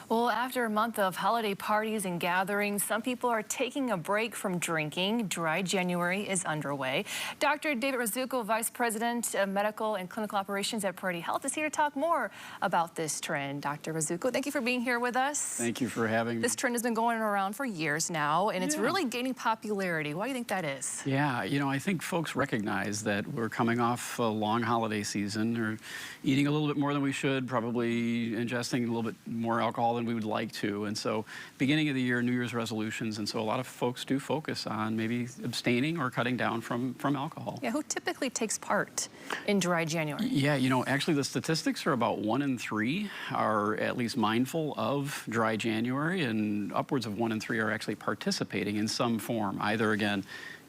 Well, after a month of holiday parties and gatherings, some people are taking a break from drinking. Dry January is underway. Dr. David Rizzuko, Vice President of Medical and Clinical Operations at Priority Health, is here to talk more about this trend. Dr. Rizzuko, thank you for being here with us. Thank you for having me. This trend has been going around for years now, and it's really gaining popularity. Why do you think that is? Yeah, I think folks recognize that we're coming off a long holiday season, or eating a little bit more than we should, probably ingesting a little bit more alcohol than we would like to. And so beginning of the year, New Year's resolutions, and so a lot of folks do focus on maybe abstaining or cutting down from alcohol. Yeah, who typically takes part in Dry January? Yeah, actually the statistics are about 1 in 3 are at least mindful of Dry January, and upwards of 1 in 3 are actually participating in some form, either again,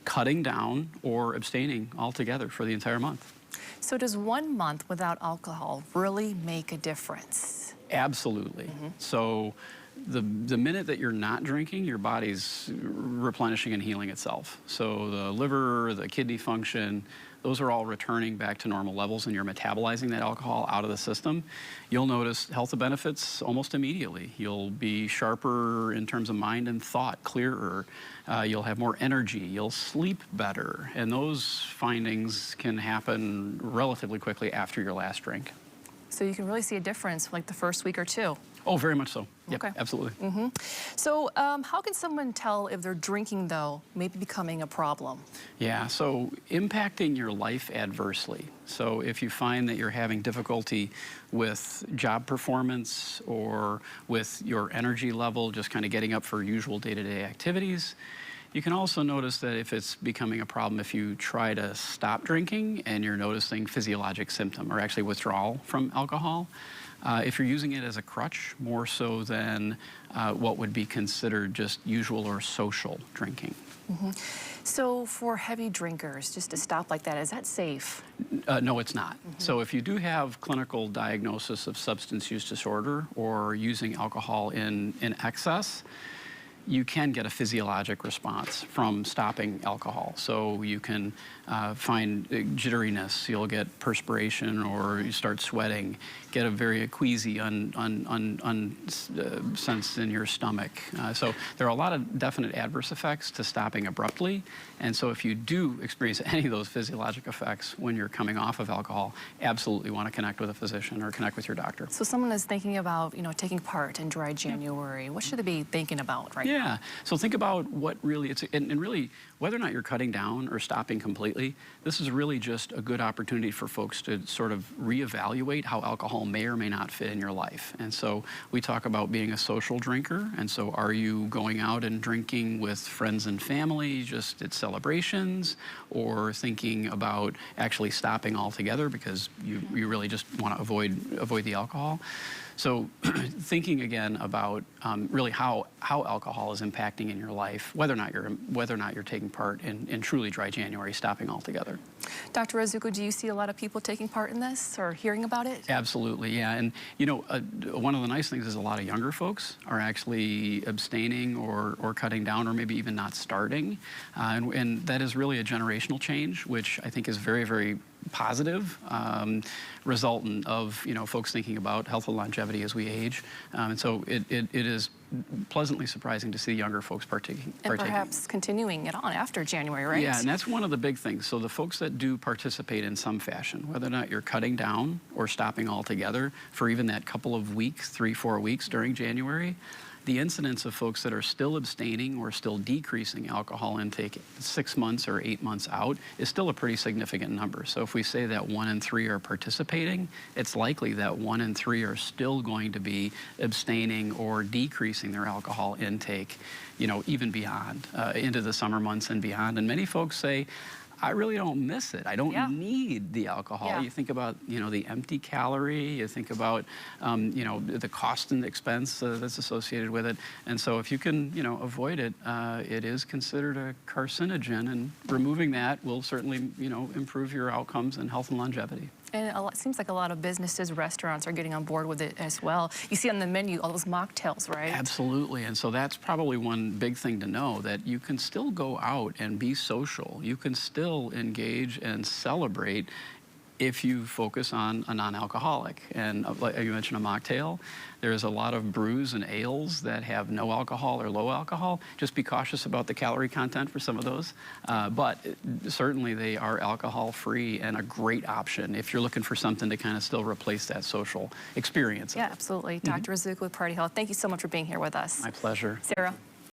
cutting down or abstaining altogether for the entire month. So does 1 month without alcohol really make a difference? Absolutely. So the minute that you're not drinking, your body's replenishing and healing itself. So the liver, the kidney function, those are all returning back to normal levels, and you're metabolizing that alcohol out of the system. You'll notice health benefits almost immediately. You'll be sharper in terms of mind and thought, clearer. You'll have more energy. You'll sleep better. And those findings can happen relatively quickly after your last drink. So you can really see a difference like the first week or two? Oh, very much so. Yep, okay. Absolutely. So how can someone tell if their drinking, though, may be becoming a problem? Yeah, so impacting your life adversely. So if you find that you're having difficulty with job performance or with your energy level, just kind of getting up for usual day-to-day activities, you can also notice that if it's becoming a problem, if you try to stop drinking and you're noticing physiologic symptom or actually withdrawal from alcohol. If you're using it as a crutch, more so than what would be considered just usual or social drinking. So for heavy drinkers, just to stop like that, is that safe? No, it's not. So if you do have clinical diagnosis of substance use disorder or using alcohol in excess, you can get a physiologic response from stopping alcohol. So you can find jitteriness, you'll get perspiration, or you start sweating, get a very queasy sense in your stomach. So there are a lot of definite adverse effects to stopping abruptly. And so if you do experience any of those physiologic effects when you're coming off of alcohol, absolutely want to connect with a physician or connect with your doctor. So someone is thinking about, taking part in Dry January. What should they be thinking about right now? Yeah, so think about what really and really whether or not you're cutting down or stopping completely, this is really just a good opportunity for folks to sort of reevaluate how alcohol may or may not fit in your life. And so we talk about being a social drinker, and so are you going out and drinking with friends and family just at celebrations, or thinking about actually stopping altogether because you really just want to avoid the alcohol? So thinking again about really how alcohol is impacting in your life, whether or not you're taking part in truly Dry January, stopping altogether. Dr. Rizzuko, do you see a lot of people taking part in this or hearing about it? Absolutely, yeah. And one of the nice things is a lot of younger folks are actually abstaining or cutting down, or maybe even not starting. And that is really a generational change, which I think is very, very positive, resultant of folks thinking about health and longevity as we age. And so it is pleasantly surprising to see younger folks partaking. And perhaps continuing it on after January, right? Yeah, and that's one of the big things. So the folks that do participate in some fashion, whether or not you're cutting down or stopping altogether for even that couple of weeks, 3-4 weeks during January, the incidence of folks that are still abstaining or still decreasing alcohol intake 6 months or 8 months out is still a pretty significant number. So if we say that 1 in 3 are participating, it's likely that 1 in 3 are still going to be abstaining or decreasing their alcohol intake, even beyond, into the summer months and beyond. And many folks say, I really don't miss it. I don't need the alcohol. Yeah. You think about, the empty calorie. You think about, the cost and expense that's associated with it. And so if you can, avoid it, it is considered a carcinogen, and removing that will certainly, improve your outcomes and health and longevity. And it seems like a lot of businesses, restaurants are getting on board with it as well. You see on the menu all those mocktails, right? Absolutely. And so that's probably one big thing to know, that you can still go out and be social. You can still engage and celebrate if you focus on a non-alcoholic. And like you mentioned, a mocktail, there's a lot of brews and ales that have no alcohol or low alcohol. Just be cautious about the calorie content for some of those. But certainly they are alcohol-free and a great option if you're looking for something to kind of still replace that social experience. Yeah, absolutely. Dr. Razzouk with Party Health, thank you so much for being here with us. My pleasure. Sarah.